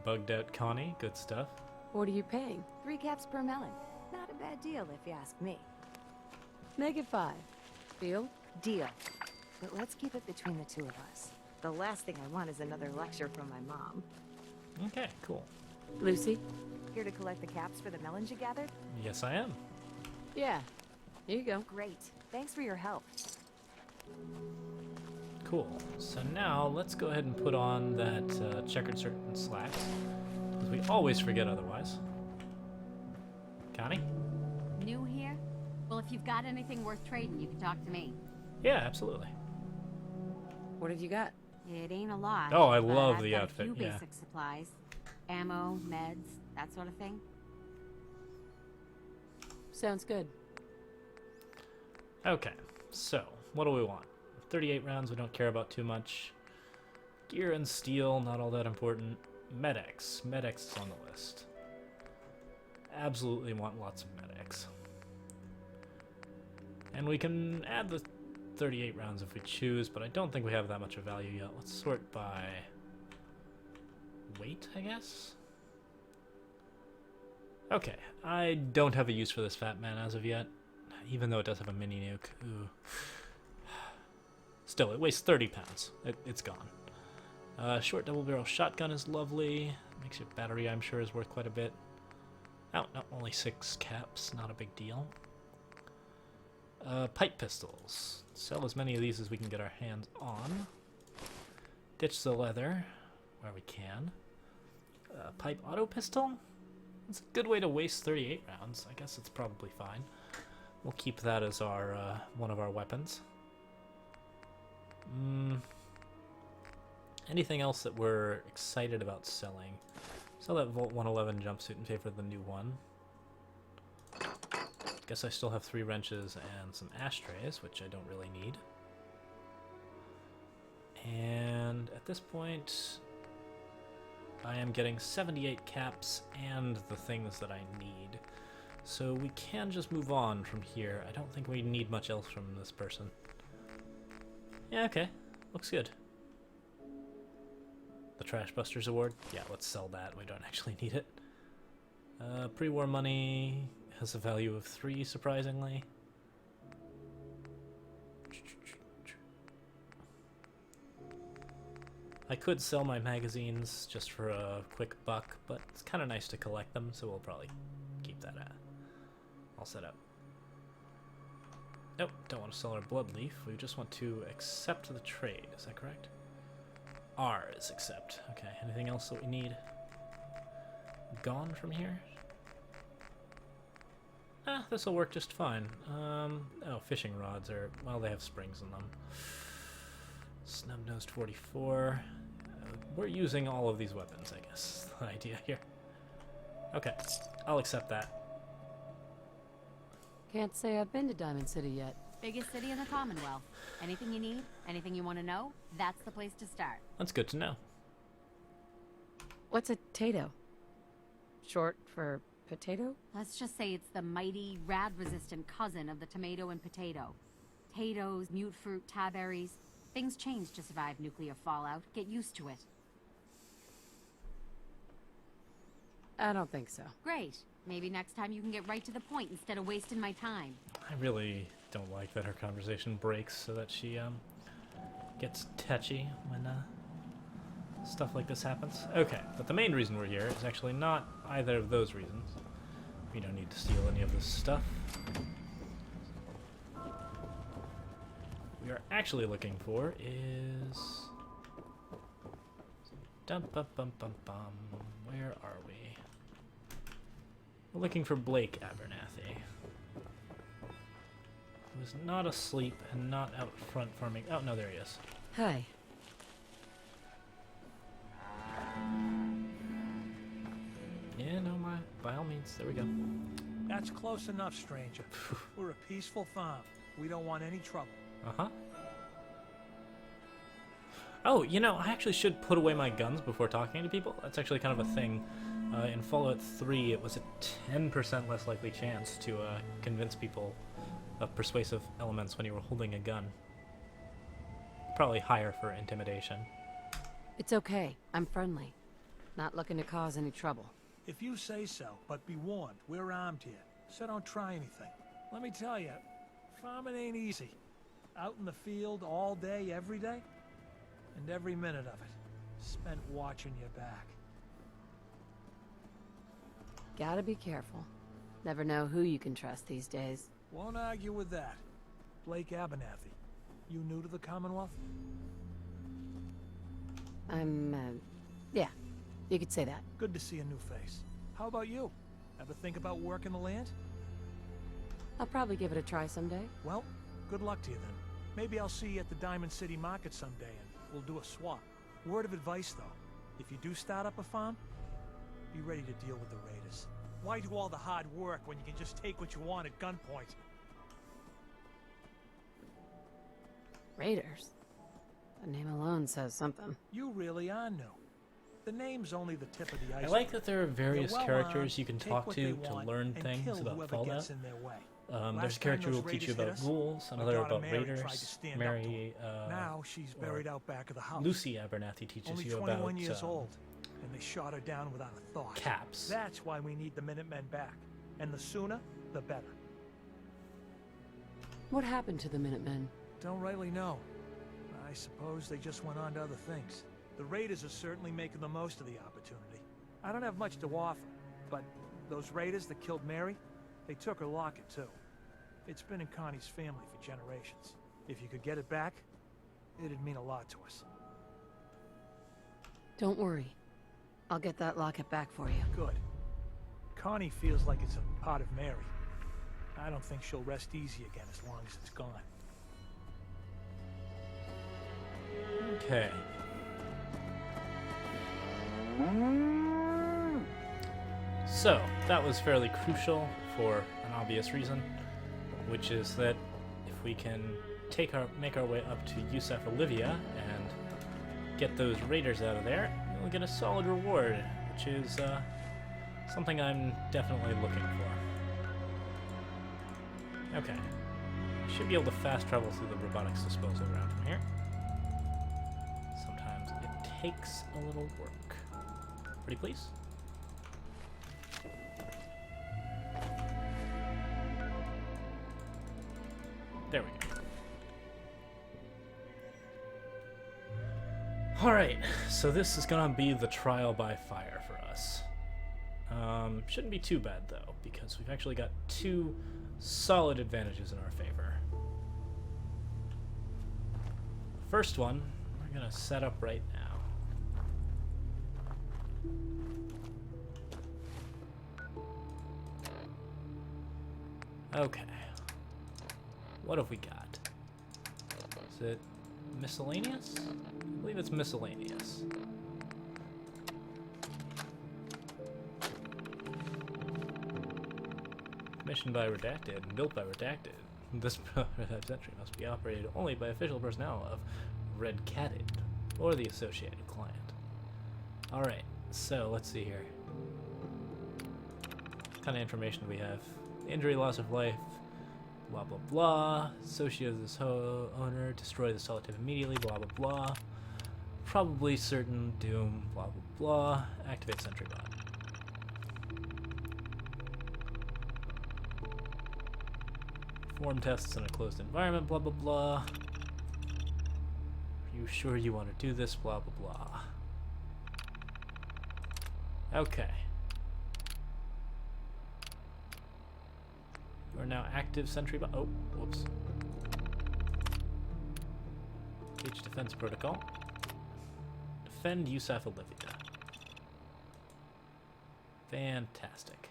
Speaker 1: Bugged out Connie. Good stuff.
Speaker 5: What are you paying?
Speaker 4: 3 caps per melon. Not a bad deal if you ask me.
Speaker 5: Make it 5. Deal?
Speaker 4: Deal. But let's keep it between the two of us. The last thing I want is another lecture from my mom.
Speaker 1: Okay, cool.
Speaker 5: Lucy?
Speaker 4: Here to collect the caps for the melons you gathered?
Speaker 1: Yes, I am.
Speaker 5: Yeah. Here you go.
Speaker 4: Great. Thanks for your help.
Speaker 1: Cool. So now let's go ahead and put on that checkered shirt and slacks, because we always forget otherwise. Connie?
Speaker 6: New here? Well, if you've got anything worth trading, you can talk to me.
Speaker 1: Yeah, absolutely.
Speaker 5: What have you got?
Speaker 6: It ain't a lot.
Speaker 1: Oh, I
Speaker 6: but
Speaker 1: love
Speaker 6: I've
Speaker 1: the
Speaker 6: got
Speaker 1: outfit,
Speaker 6: A few
Speaker 1: yeah.
Speaker 6: basic supplies, ammo, meds, that sort of thing.
Speaker 5: Sounds good.
Speaker 1: Okay, so what do we want? 38 rounds we don't care about too much. Gear and steel, not all that important. Med-X. Med-X is on the list. Absolutely want lots of Med-X. And we can add the 38 rounds if we choose, but I don't think we have that much of value yet. Let's sort by weight, I guess? Okay, I don't have a use for this Fat Man as of yet, even though it does have a mini nuke. Ooh. Still, it weighs 30 pounds. It's gone. Short double barrel shotgun is lovely. Makes your battery, I'm sure, is worth quite a bit. Oh, no, only 6 caps, not a big deal. Pipe pistols. Sell as many of these as we can get our hands on. Ditch the leather where we can. Pipe auto pistol? It's a good way to waste 38 rounds. I guess it's probably fine. We'll keep that as our one of our weapons. Anything else that we're excited about selling? Sell that Volt 111 jumpsuit in favor of the new one. Guess I still have 3 wrenches and some ashtrays, which I don't really need. And at this point, I am getting 78 caps and the things that I need. So we can just move on from here. I don't think we need much else from this person. Yeah, okay. Looks good. The Trash Busters Award? Yeah, let's sell that. We don't actually need it. Pre-war money has a value of 3, surprisingly. I could sell my magazines just for a quick buck, but it's kind of nice to collect them, so we'll probably keep that all set up. Nope, don't want to sell our blood leaf. We just want to accept the trade. Is that correct? R is accept. Okay, anything else that we need? Gone from here? This will work just fine. Oh, fishing rods are, well, they have springs in them. Snub-nosed 44. We're using all of these weapons, I guess. The idea here. Okay, I'll accept that.
Speaker 5: Can't say I've been to Diamond City yet.
Speaker 6: Biggest city in the Commonwealth. Anything you need, anything you want to know, that's the place to start.
Speaker 1: That's good to know.
Speaker 5: What's a tato? Short for potato?
Speaker 6: Let's just say it's the mighty, rad-resistant cousin of the tomato and potato. Potatoes, mute fruit, taberries. Things change to survive nuclear fallout. Get used to it.
Speaker 5: I don't think so.
Speaker 6: Great. Maybe next time you can get right to the point instead of wasting my time.
Speaker 1: I really don't like that her conversation breaks so that she gets touchy when stuff like this happens. Okay, but the main reason we're here is actually not either of those reasons. We don't need to steal any of this stuff. We are actually looking for is... Dum bum bum bum bum. Where are we? We're looking for Blake Abernathy, was not asleep and not out front farming. Oh, no, there he is.
Speaker 5: Hi.
Speaker 1: Yeah, no, by all means. There we go.
Speaker 7: That's close enough, stranger. We're a peaceful farm. We don't want any trouble.
Speaker 1: Uh-huh. Oh, you know, I actually should put away my guns before talking to people. That's actually kind of a thing. In Fallout 3, it was a 10% less likely chance to convince people of persuasive elements when you were holding a gun. Probably higher for intimidation.
Speaker 5: It's okay. I'm friendly. Not looking to cause any trouble.
Speaker 7: If you say so, but be warned, we're armed here, so don't try anything. Let me tell you, farming ain't easy. Out in the field all day, every day, and every minute of it spent watching your back.
Speaker 5: Gotta be careful. Never know who you can trust these days.
Speaker 7: Won't argue with that. Blake Abernathy. You new to the Commonwealth?
Speaker 5: Yeah. You could say that.
Speaker 7: Good to see a new face. How about you? Ever think about working the land?
Speaker 5: I'll probably give it a try someday.
Speaker 7: Well, good luck to you then. Maybe I'll see you at the Diamond City Market someday and we'll do a swap. Word of advice though, if you do start up a farm, be ready to deal with the raiders. Why do all the hard work when you can just take what you want at gunpoint?
Speaker 5: Raiders? The name alone says something.
Speaker 7: You really are new. The name's only the tip of the iceberg.
Speaker 1: I like that there are various
Speaker 7: They're well
Speaker 1: characters
Speaker 7: armed,
Speaker 1: you can
Speaker 7: take
Speaker 1: talk
Speaker 7: what
Speaker 1: to
Speaker 7: they want,
Speaker 1: learn
Speaker 7: and
Speaker 1: things
Speaker 7: kill
Speaker 1: about
Speaker 7: whoever
Speaker 1: Fallout.
Speaker 7: gets in their way.
Speaker 1: There's a
Speaker 7: Last
Speaker 1: character
Speaker 7: time
Speaker 1: who
Speaker 7: those
Speaker 1: will teach you
Speaker 7: raiders hit
Speaker 1: about
Speaker 7: us,
Speaker 1: rules,
Speaker 7: my
Speaker 1: another
Speaker 7: daughter
Speaker 1: about
Speaker 7: Mary tried
Speaker 1: raiders.
Speaker 7: to stand up to
Speaker 1: Mary,
Speaker 7: now she's buried out back of the house.
Speaker 1: Lucy Abernathy teaches
Speaker 7: Only
Speaker 1: you
Speaker 7: 21
Speaker 1: about
Speaker 7: years old, and they shot her down without a thought.
Speaker 1: caps.
Speaker 7: That's why we need the Minutemen back. And the sooner, the better.
Speaker 5: What happened to the Minutemen?
Speaker 7: Don't rightly know. I suppose they just went on to other things. The Raiders are certainly making the most of the opportunity. I don't have much to offer, but those Raiders that killed Mary, they took her locket too. It's been in Connie's family for generations. If you could get it back, it'd mean a lot to us.
Speaker 5: Don't worry. I'll get that locket back for you.
Speaker 7: Good. Connie feels like it's a part of Mary. I don't think she'll rest easy again as long as it's gone.
Speaker 1: Okay. So, that was fairly crucial for an obvious reason, which is that if we can make our way up to Yusef Olivia and get those raiders out of there, we'll get a solid reward, which is something I'm definitely looking for. Okay. Should be able to fast travel through the robotics disposal around from here. Sometimes it takes a little work. Pretty please? There we go. Alright, so this is gonna be the trial by fire for us. Shouldn't be too bad though, because we've actually got two solid advantages in our favor. First one, we're gonna set up right now. Okay. What have we got? Is it miscellaneous? I believe it's miscellaneous. Commissioned by Redacted and built by Redacted. This century must be operated only by official personnel of Red Catted or the associated client. Alright, so let's see here. What kind of information do we have? Injury, loss of life, blah blah blah. Associate this owner, destroy the solid tip immediately, blah blah blah. Probably certain doom, blah blah blah. Activate sentry bot. Perform tests in a closed environment, blah blah blah. Are you sure you want to do this, blah blah blah. Okay. We're now active sentry bot. Oh, whoops. Engage defense protocol. Defend Yusef Olivia. Fantastic.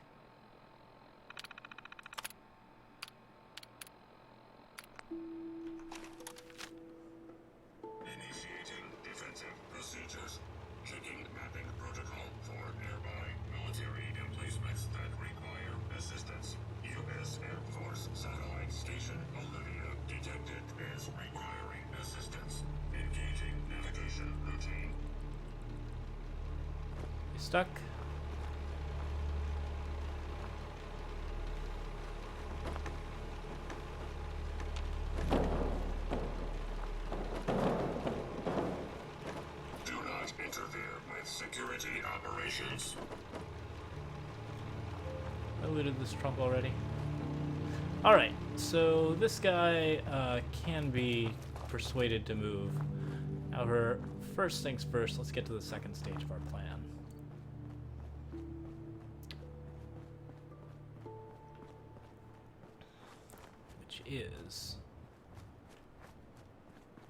Speaker 1: stuck.
Speaker 8: Do not interfere with security operations.
Speaker 1: I looted this trunk already. Alright, so this guy can be persuaded to move. However, first things first, let's get to the second stage of our plan. Which is...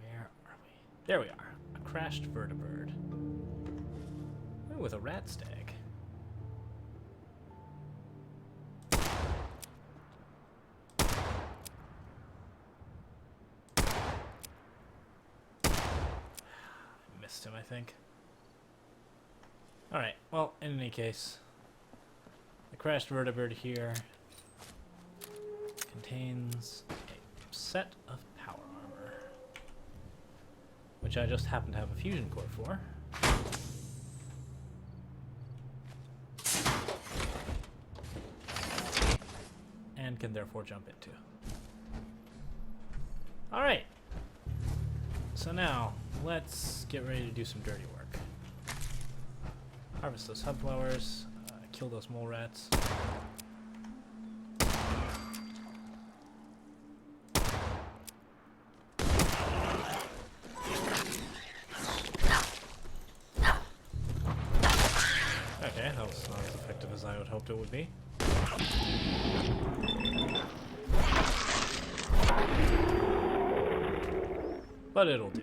Speaker 1: where are we? There we are. A crashed vertibird. Ooh, with a rat stag. Missed him, I think. Alright, well, in any case, the crashed vertibird here contains a set of power armor, which I just happen to have a fusion core for. And can therefore jump into. Alright. So now, let's get ready to do some dirty work. Harvest those hubflowers, kill those mole rats. Okay, that was not as effective as I would hoped it would be. But it'll do.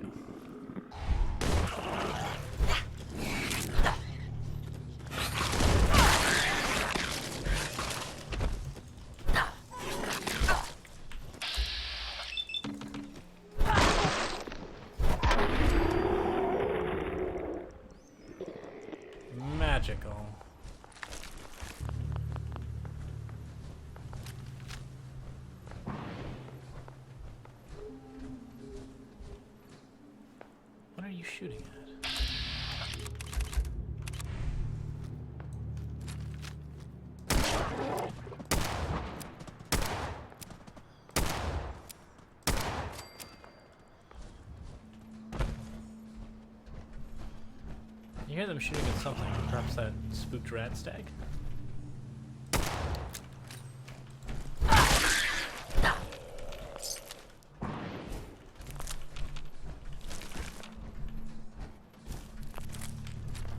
Speaker 1: Magical. What are you shooting at? You hear them shooting at something, perhaps that spooked rat stag?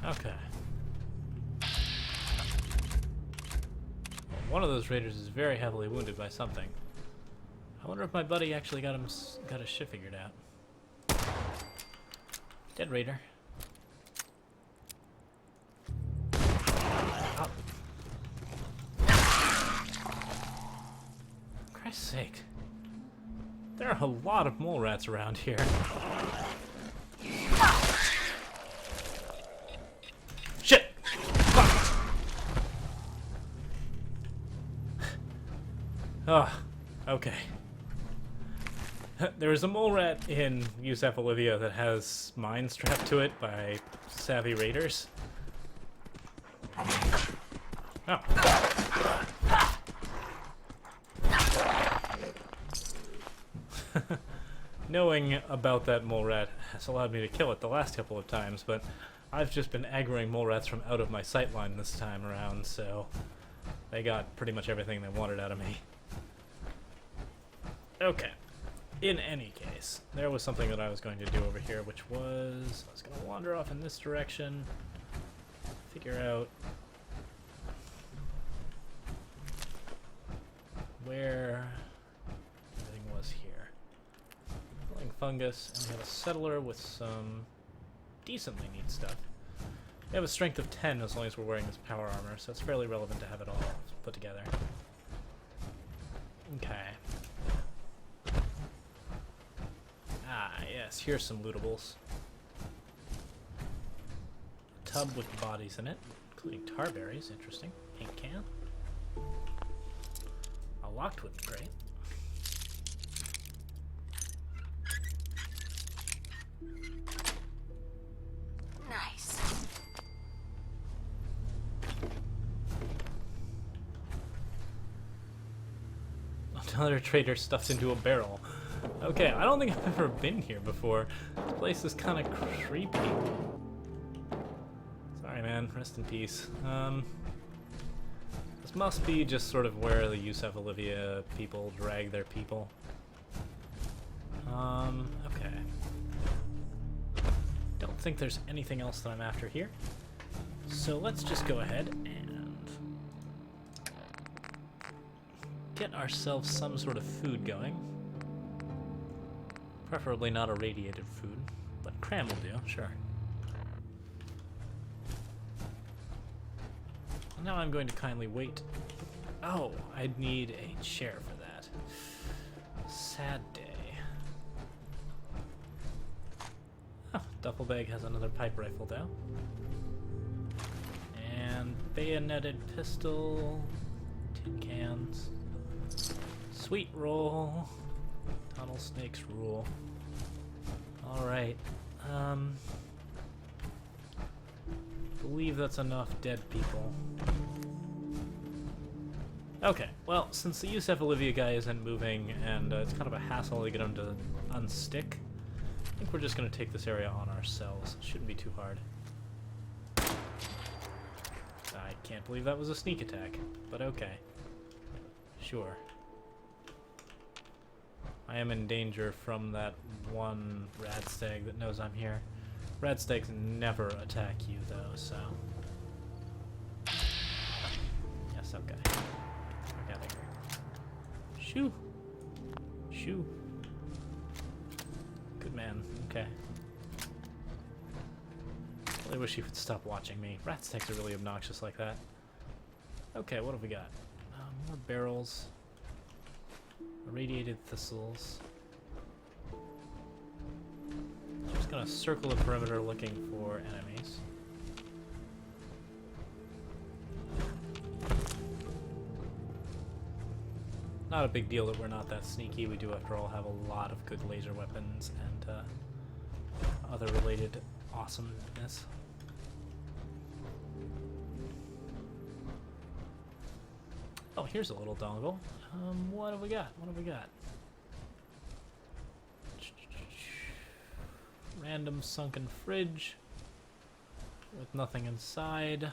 Speaker 1: Okay. Well, one of those raiders is very heavily wounded by something. I wonder if my buddy actually got his shit figured out. Dead raider. Oh. Christ's sake. There are a lot of mole rats around here. Shit! Fuck! Oh, okay. There is a mole rat in Yusef Olivia that has mines strapped to it by savvy raiders. Oh. Knowing about that mole rat has allowed me to kill it the last couple of times, but I've just been aggroing mole rats from out of my sightline this time around, so they got pretty much everything they wanted out of me. Okay. In any case, there was something that I was going to do over here, which was... I was going to wander off in this direction, figure out where everything was here. Rolling fungus, and we have a settler with some decently neat stuff. We have a strength of 10 as long as we're wearing this power armor, so it's fairly relevant to have it all put together. Okay. Ah, yes, here's some lootables. A tub with bodies in it, including tar berries, interesting. Paint can. A locked wooden crate.
Speaker 4: Nice.
Speaker 1: Another trader stuffed into a barrel. Okay, I don't think I've ever been here before. This place is kind of creepy. Sorry, man. Rest in peace. This must be just sort of where the Yusef Olivia people drag their people. Okay. Don't think there's anything else that I'm after here. So let's just go ahead and get ourselves some sort of food going. Preferably not irradiated food, but cram will do, sure. And now I'm going to kindly wait. Oh, I'd need a chair for that. Sad day. Oh, duffel bag has another pipe rifle though. And bayoneted pistol, tin cans, sweet roll, tunnel snakes rule. Alright, believe that's enough dead people. Okay, well, since the Yusef Olivia guy isn't moving and it's kind of a hassle to get him to unstick, I think we're just going to take this area on ourselves. Shouldn't be too hard. I can't believe that was a sneak attack, but okay. Sure. I am in danger from that one radstag that knows I'm here. Radstags never attack you, though, so... Yes, okay. Get out of here. Shoo! Shoo! Good man, okay. I wish he would stop watching me. Radstags are really obnoxious like that. Okay, what have we got? More barrels. Irradiated thistles. Just gonna circle the perimeter looking for enemies. Not a big deal that we're not that sneaky. We do, after all, have a lot of good laser weapons and other related awesomeness. Oh, here's a little dongle. What have we got? What have we got? Random sunken fridge with nothing inside.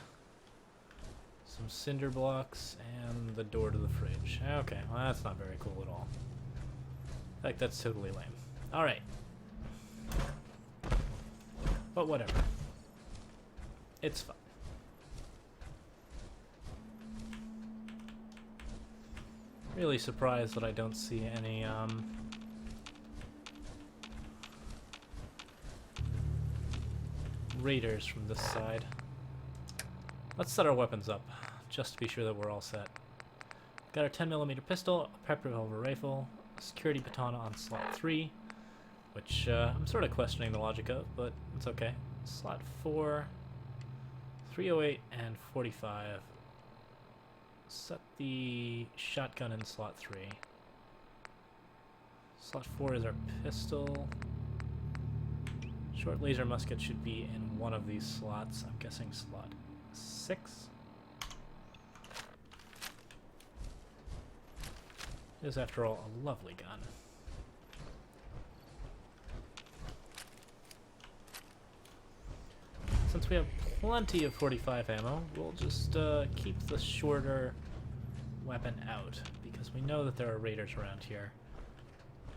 Speaker 1: Some cinder blocks and the door to the fridge. Okay, well that's not very cool at all. In fact, that's totally lame. Alright. But whatever. It's fine. Really surprised that I don't see any, raiders from this side. Let's set our weapons up, just to be sure that we're all set. Got our 10mm pistol, a pepper revolver rifle, a security baton on slot 3, which I'm sort of questioning the logic of, but it's okay. Slot 4, 308, and 45. Set the shotgun in slot 3. Slot 4 is our pistol. Short laser musket should be in one of these slots. I'm guessing slot 6. It is, after all, a lovely gun. Since we have plenty of 45 ammo, we'll just keep the shorter weapon out, because we know that there are raiders around here.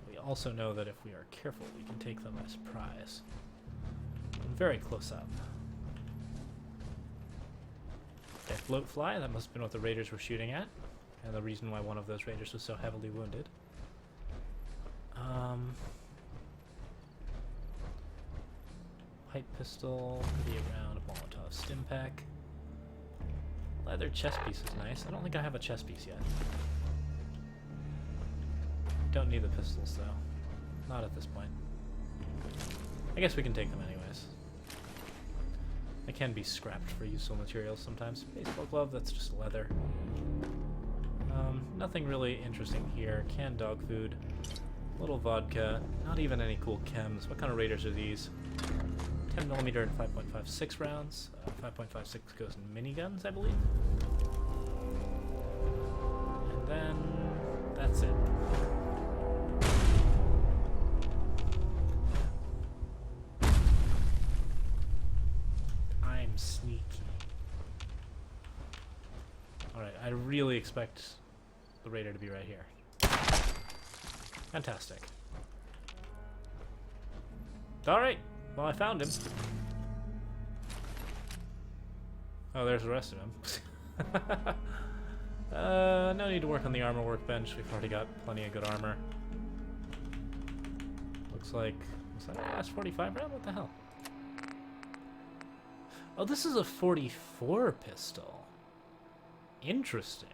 Speaker 1: We also know that if we are careful, we can take them as prize. And very close up. Okay, float fly, that must have been what the raiders were shooting at, and the reason why one of those raiders was so heavily wounded. Pipe pistol, pretty around, a Molotov stim pack. Leather chest piece is nice. I don't think I have a chest piece yet. Don't need the pistols though. Not at this point. I guess we can take them anyways. They can be scrapped for useful materials sometimes. Baseball glove, that's just leather. Nothing really interesting here. Canned dog food. Little vodka. Not even any cool chems. What kind of raiders are these? 10mm and 5.56 rounds. 5.56 goes in miniguns, I believe. And then that's it. I really expect the raider to be right here. Fantastic. Alright, well I found him. Oh, there's the rest of him. No need to work on the armor workbench. We've already got plenty of good armor. Looks like... Was that our last 45 round? What the hell? Oh, this is a 44 pistol. Interesting.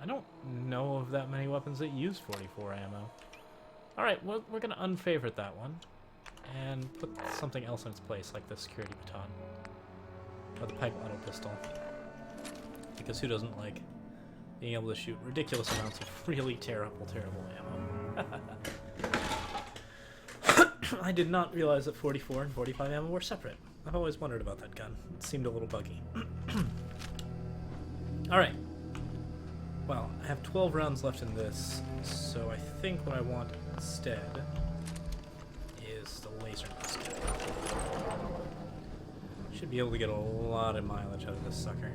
Speaker 1: I don't know of that many weapons that use 44 ammo. Alright, well, we're going to unfavorite that one. And put something else in its place, like the security baton. Or the pipe auto pistol. Because who doesn't like being able to shoot ridiculous amounts of really terrible, terrible ammo? I did not realize that 44 and 45 ammo were separate. I've always wondered about that gun. It seemed a little buggy. Alright. Well, I have 12 rounds left in this, so I think what I want instead is the laser musket. Should be able to get a lot of mileage out of this sucker.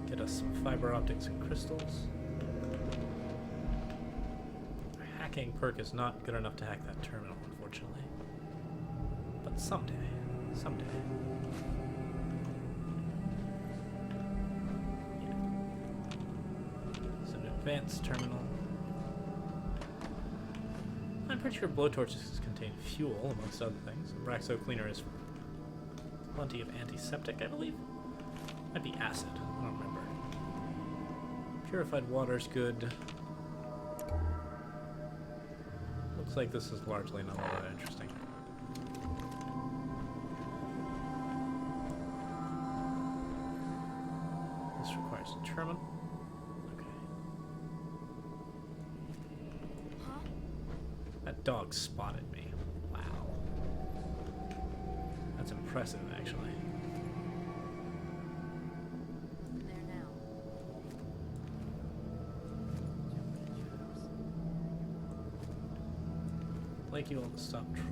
Speaker 1: Get us some fiber optics and crystals. Our hacking perk is not good enough to hack that terminal, unfortunately. But someday. Someday. It's an advanced terminal. I'm pretty sure blowtorches contain fuel, amongst other things. Raxo cleaner is plenty of antiseptic, I believe. Might be acid. I don't remember. Purified water's good. Looks like this is largely not all that interesting. This requires a terminal. Okay. That dog spotted me. Wow. That's impressive, actually.
Speaker 5: There now.
Speaker 1: Like you all to stop trolling.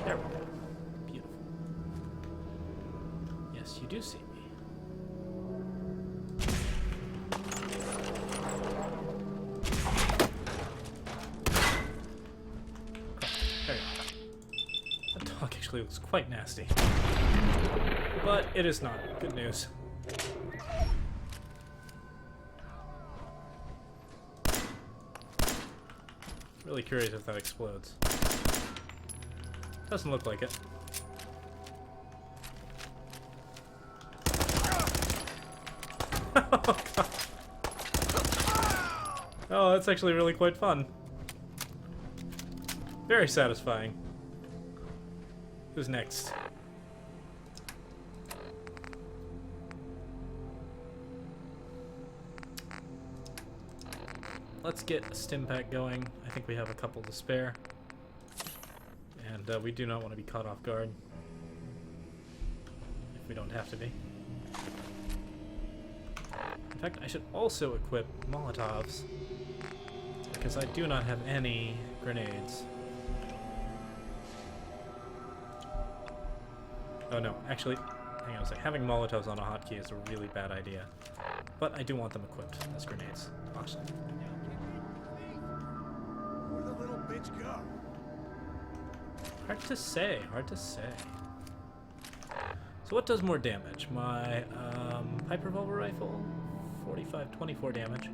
Speaker 1: There we go. Beautiful. Yes, you do see me. There you go. That dog actually looks quite nasty. But it is not. Good news. Really curious if that explodes. Doesn't look like it. Oh, God. Oh, that's actually really quite fun. Very satisfying. Who's next? Let's get a stim pack going. I think we have a couple to spare. And we do not want to be caught off guard. If we don't have to be. In fact, I should also equip Molotovs. Because I do not have any grenades. Oh no, actually, hang on a sec. Having Molotovs on a hotkey is a really bad idea. But I do want them equipped as grenades. Awesome.
Speaker 3: Where'd the little bitch go?
Speaker 1: Hard to say, hard to say. So what does more damage? My pipe revolver rifle, 24 damage,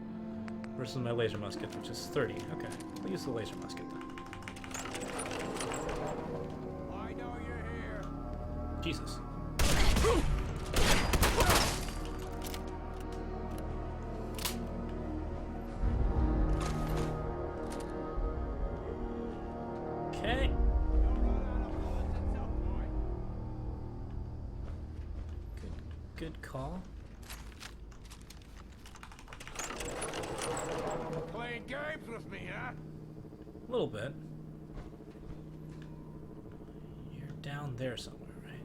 Speaker 1: versus my laser musket, which is 30. Okay, I'll use the laser musket then.
Speaker 3: I know you're here.
Speaker 1: Jesus. Okay. Good call.
Speaker 3: Playing games with me, huh?
Speaker 1: A little bit. You're down there somewhere, right?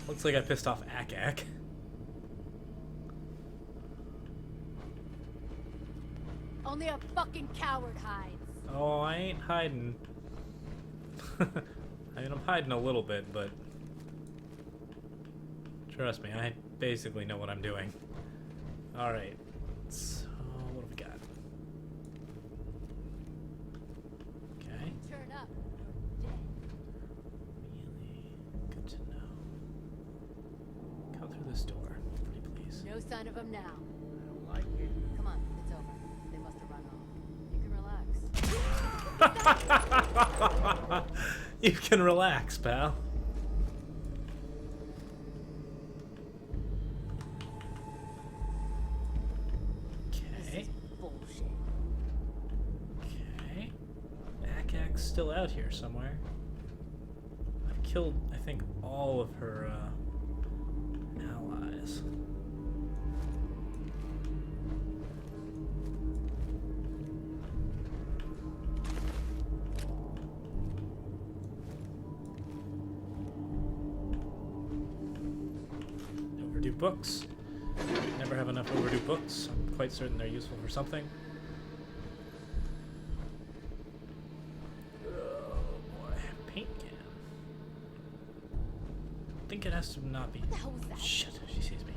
Speaker 1: Looks like I pissed off Ak-Ak.
Speaker 9: Only a fucking coward hides.
Speaker 1: Oh, I ain't hiding. I mean, I'm hiding a little bit, but trust me, I basically know what I'm doing. Alright, so what have we got? Okay.
Speaker 9: Turn up.
Speaker 1: Really good to know. Come through this door, pretty please.
Speaker 9: No sign of him now.
Speaker 3: I don't like it.
Speaker 9: Come on, it's over. They must have run off. You can relax.
Speaker 1: You can relax, pal. Okay.
Speaker 9: Bullshit.
Speaker 1: Okay. Akak's still out here somewhere. I've killed, I think, all of her allies. Overdue books. Never have enough overdue books. I'm quite certain they're useful for something. Oh boy. Paint can. I think it has to not be.
Speaker 9: What the hell was that?
Speaker 1: Shit, she sees me.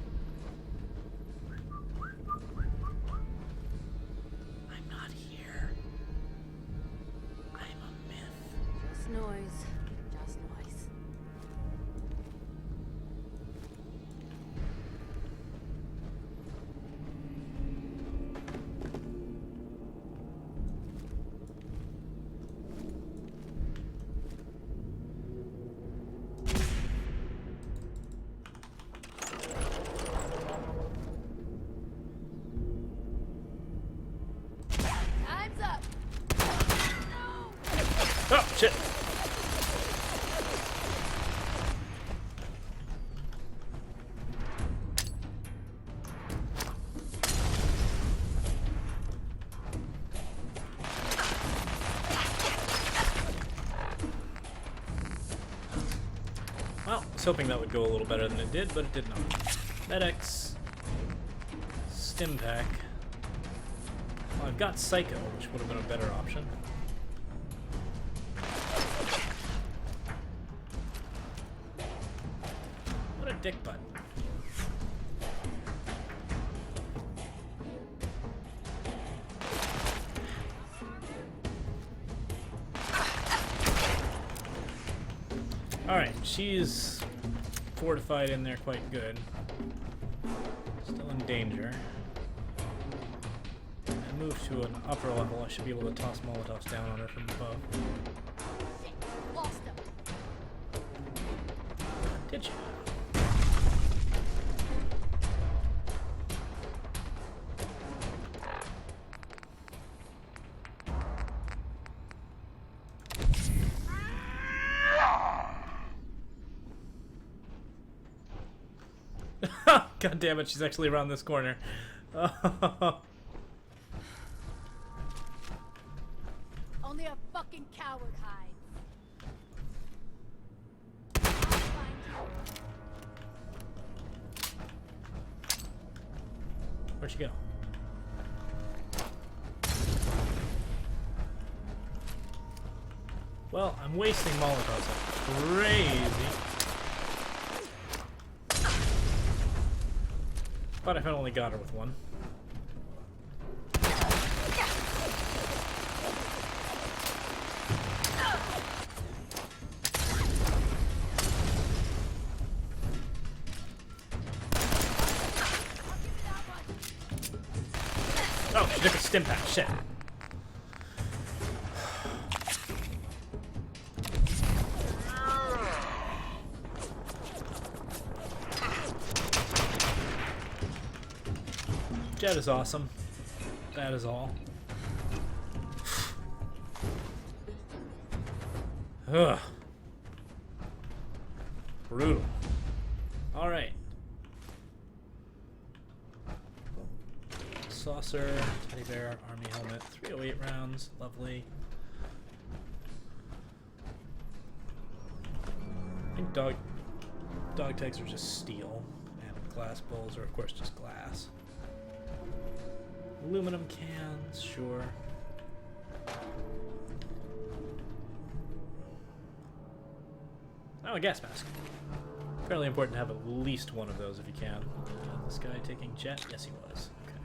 Speaker 1: I'm not here. I'm a myth.
Speaker 9: Just noise. Just noise. Time's up. No.
Speaker 1: Oh, shit. Well, I was hoping that would go a little better than it did, but it did not. Medics. Stim pack. Well, I've got Psycho, which would have been a better option. What a dick butt. Alright, she's fortified in there quite good. Still in danger. I move to an upper level, I should be able to toss Molotovs down on her from above.
Speaker 9: Shit. Lost him.
Speaker 1: Did you? God damn it, she's actually around this corner.
Speaker 9: Only a fucking coward hides. I'll find you.
Speaker 1: Where'd she go? Well, I'm wasting Molotovs like crazy. But I only got her with one. Oh, she took a stim pack. Shit. Jet is awesome. That is all. Ugh. Brutal. Alright. Saucer, teddy bear, army helmet, 308 rounds, lovely. I think dog tags are just steel, and glass bowls are of course just glass. Aluminum cans, sure. Oh, a gas mask. Fairly important to have at least one of those if you can. This guy taking jet? Yes, he was. Okay.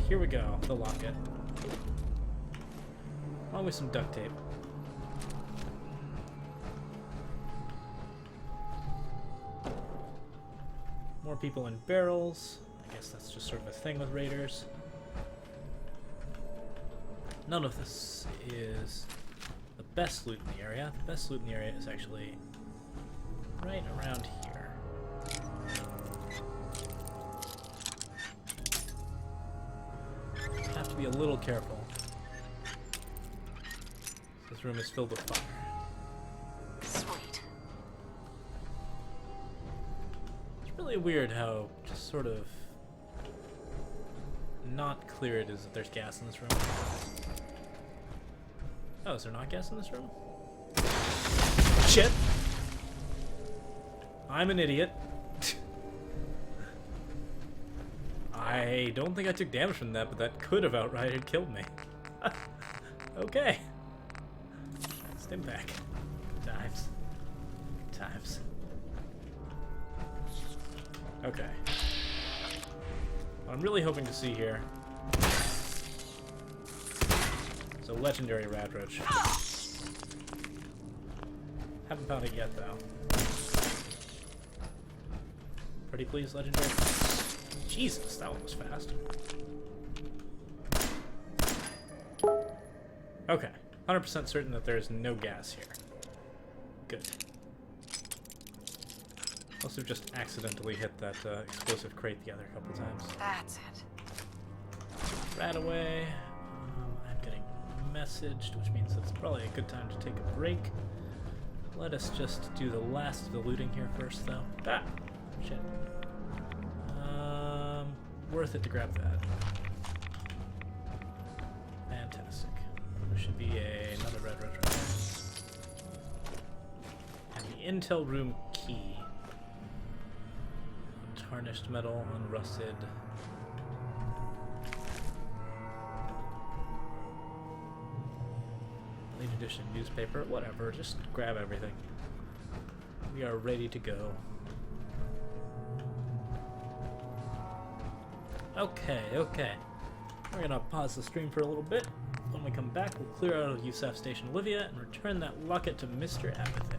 Speaker 1: Here we go, the locket. Along with some duct tape. More people in barrels. I guess that's just sort of a thing with raiders. None of this is the best loot in the area. The best loot in the area is actually right around here. Have to be a little careful. This room is filled with fire.
Speaker 2: Sweet.
Speaker 1: It's really weird how just sort of not clear it is that there's gas in this room. Oh, is there not gas in this room? Shit! I'm an idiot. I don't think I took damage from that, but that could have outright killed me. Okay. Stim back. Good times. Good times. Okay. What I'm really hoping to see here is a legendary Radroach. Haven't found it yet, though. Pretty please, legendary. Jesus, that one was fast. Okay. 100% certain that there's no gas here. Good. Must have just accidentally hit that explosive crate the other couple times.
Speaker 2: That's it.
Speaker 1: Rat away. I'm getting messaged, which means it's probably a good time to take a break. Let us just do the last of the looting here first, though. Ah! Shit. Worth it to grab that. Fantastic. There should be another red right there. And the intel room key. Tarnished metal, unrusted. Late edition newspaper, whatever, just grab everything. We are ready to go. Okay. We're gonna pause the stream for a little bit. When we come back, we'll clear out of USAF Station Olivia and return that locket to Mr. Apathy.